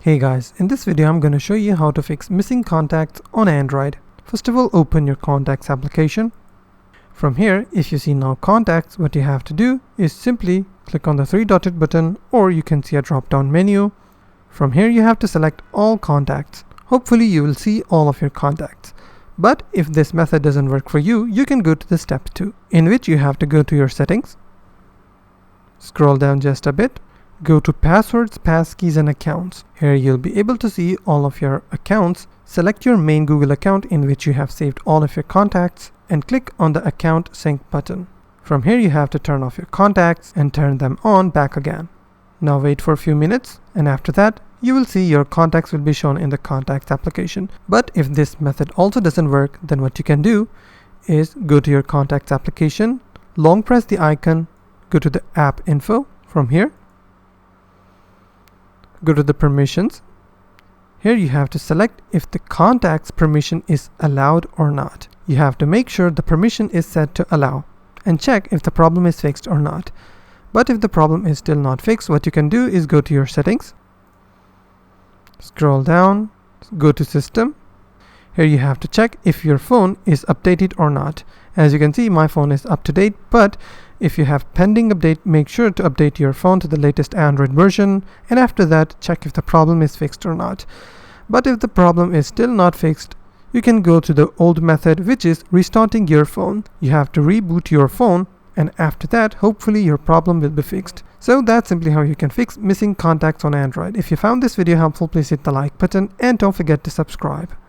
Hey guys, in this video I'm going to show you how to fix missing contacts on Android. First of all, open your contacts application. From here, if you see now contacts, what you have to do is simply click on the three dotted button, or you can see a drop down menu. From here you have to select all contacts. Hopefully you will see all of your contacts. But if this method doesn't work for you, you can go to the step 2, in which you have to go to your settings. Scroll down just a bit. Go to passwords, passkeys and accounts. Here you'll be able to see all of your accounts. Select your main Google account in which you have saved all of your contacts and click on the account sync button. From here you have to turn off your contacts and turn them on back again. Now wait for a few minutes, and after that you will see your contacts will be shown in the contacts application. But if this method also doesn't work, then what you can do is go to your contacts application, long press the icon, go to the app info. From here go to the permissions. Here you have to select if the contacts permission is allowed or not. You have to make sure the permission is set to allow and check if the problem is fixed or not. But if the problem is still not fixed, what you can do is go to your settings, scroll down, go to system. Here you have to check if your phone is updated or not. As you can see, my phone is up to date, but if you have pending update, make sure to update your phone to the latest Android version, and after that check if the problem is fixed or not. But if the problem is still not fixed, you can go to the old method, which is restarting your phone. You have to reboot your phone, and after that hopefully your problem will be fixed. So that's simply how you can fix missing contacts on Android. If you found this video helpful, please hit the like button and don't forget to subscribe.